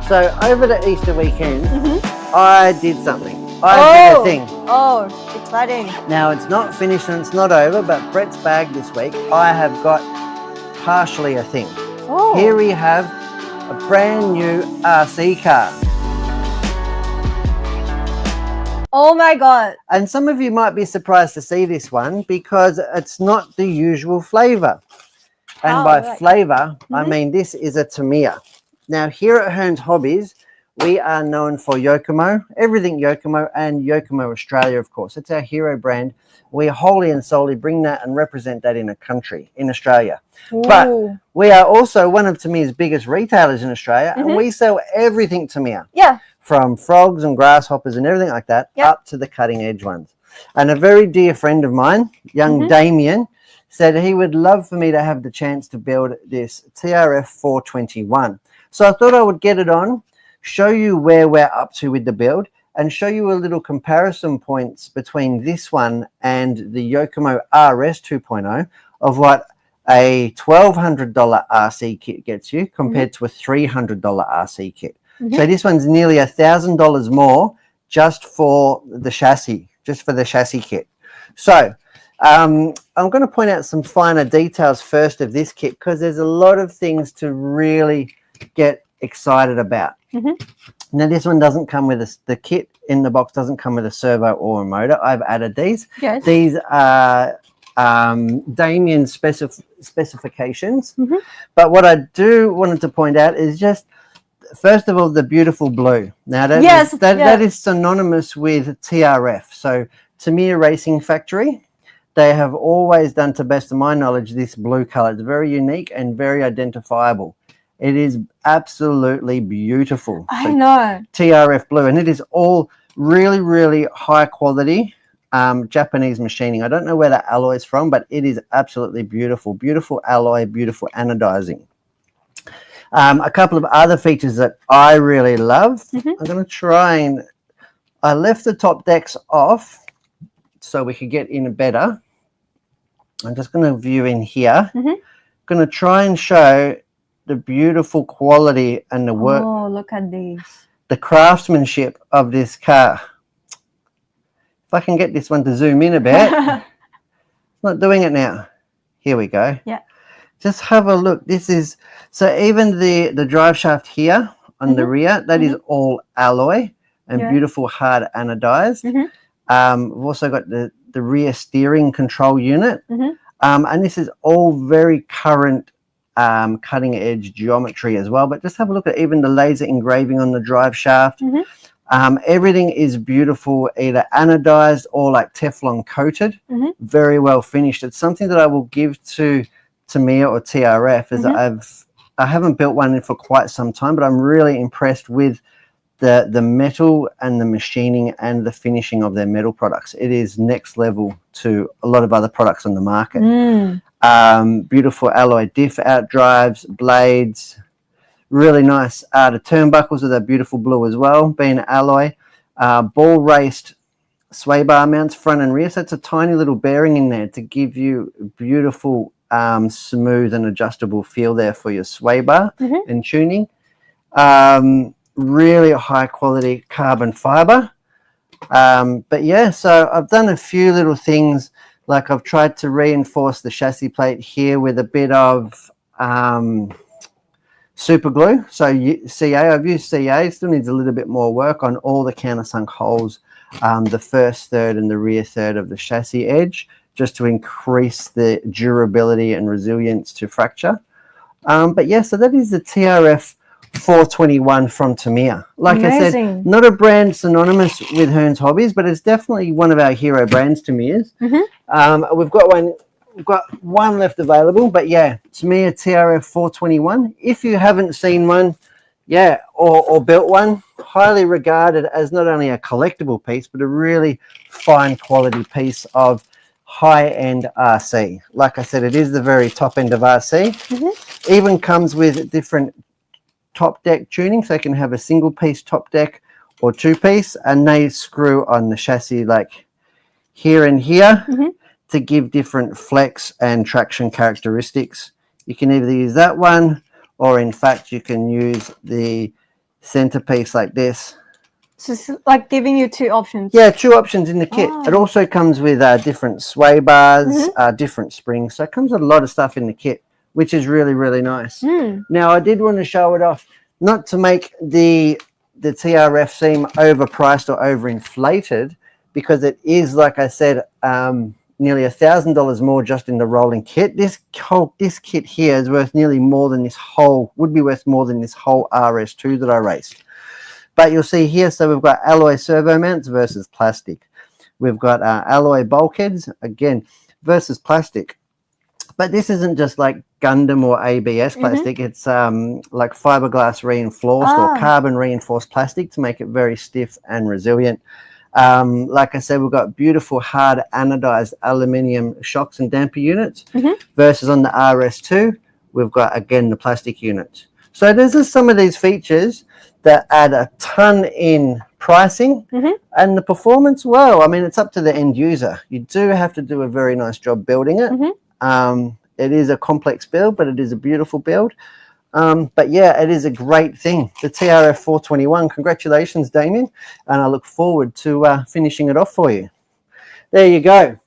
So over the Easter weekend, I did something. I did a thing. Oh, exciting. Now it's not finished and it's not over, but Brett's bag this week, I have got partially a thing. Oh. Here we have a brand new RC car. Oh my God. And some of you might be surprised to see this one because it's not the usual flavor. And by flavor, I mean this is a Tamiya. Now here at Hearns Hobbies, we are known for Yokomo, everything Yokomo, and Yokomo Australia, of course. It's our hero brand. We wholly and solely bring that and represent that in a country, in Australia. Ooh. But we are also one of Tamiya's biggest retailers in Australia, and we sell everything Tamiya. Yeah. From frogs and grasshoppers and everything like that, up to the cutting edge ones. And a very dear friend of mine, young Damien, said he would love for me to have the chance to build this TRF421. So I thought I would get it on, show you where we're up to with the build, and show you a little comparison points between this one and the Yokomo RS2.0 of what a $1,200 RC kit gets you compared to a $300 RC kit. So this one's nearly $1,000 more just for the chassis, kit. So I'm going to point out some finer details first of this kit because there's a lot of things to really get excited about. Now this one doesn't come with the kit in the box doesn't come with a servo or a motor. I've added these. Yes. These are Damien's specifications. But what I do wanted to point out is just first of all, the beautiful blue. Now that is synonymous with TRF. So Tamiya Racing Factory, they have always done, to best of my knowledge, this blue color. It's very unique and very identifiable. It is absolutely beautiful. I know. TRF blue, and it is all really, really high quality Japanese machining. I don't know where the alloy is from, but it is absolutely beautiful. Beautiful alloy, beautiful anodizing. A couple of other features that I really love. I'm going to try and... I left the top decks off so we could get in better. I'm just going to view in here. Going to try and show the beautiful quality and the work. Oh, look at these. The craftsmanship of this car. If I can get this one to zoom in a bit. It's not doing it now. Here we go. Yeah. Just have a look. This is, so even the drive shaft here on the rear, that is all alloy and beautiful hard anodized. We've also got the rear steering control unit. And this is all very current cutting edge geometry as well. But just have a look at even the laser engraving on the drive shaft. Everything is beautiful, either anodized or like Teflon coated. Very well finished. It's something that I will give to Tamiya or TRF is I haven't built one in for quite some time, but I'm really impressed with the metal and the machining and the finishing of their metal products. It is next level to a lot of other products on the market. Beautiful alloy diff outdrives, blades, really nice. The turnbuckles are that beautiful blue as well, being alloy. Ball raced sway bar mounts front and rear, so it's a tiny little bearing in there to give you beautiful smooth and adjustable feel there for your sway bar and tuning. Really high quality carbon fiber. But yeah, so I've done a few little things, like I've tried to reinforce the chassis plate here with a bit of super glue. So CA, I've used CA, it still needs a little bit more work on all the countersunk holes, the first third and the rear third of the chassis edge, just to increase the durability and resilience to fracture. But yeah, so that is the TRF421 from Tamiya. Like I said, not a brand synonymous with Hearns Hobbies, but it's definitely one of our hero brands, Tamiya's. We've got one left available, but yeah, Tamiya TRF421. If you haven't seen one, or built one, highly regarded as not only a collectible piece, but a really fine quality piece of high-end RC. Like I said, it is the very top end of RC. Even comes with different top deck tuning, so you can have a single piece top deck or two piece, and they screw on the chassis like here and here to give different flex and traction characteristics. You can either use that one, or in fact you can use the centerpiece like this. So it's like giving you two options. Yeah, two options in the kit. Oh. It also comes with different sway bars, different springs. So it comes with a lot of stuff in the kit, which is really, really nice. Now, I did want to show it off, not to make the TRF seem overpriced or overinflated, because it is, like I said, nearly $1,000 more just in the rolling kit. This kit here is worth nearly more than this whole, would be worth more than this whole RS2 that I raced. But you'll see here, so we've got alloy servo mounts versus plastic. We've got alloy bulkheads, again, versus plastic. But this isn't just like Gundam or ABS plastic. It's like fiberglass reinforced or carbon reinforced plastic to make it very stiff and resilient. Like I said, we've got beautiful hard anodized aluminium shocks and damper units versus on the RS2, we've got, again, the plastic units. So there's just some of these features that add a ton in pricing and the performance. Well, I mean, it's up to the end user. You do have to do a very nice job building it. It is a complex build, but it is a beautiful build. But yeah, it is a great thing. The TRF421, congratulations, Damien. And I look forward to finishing it off for you. There you go.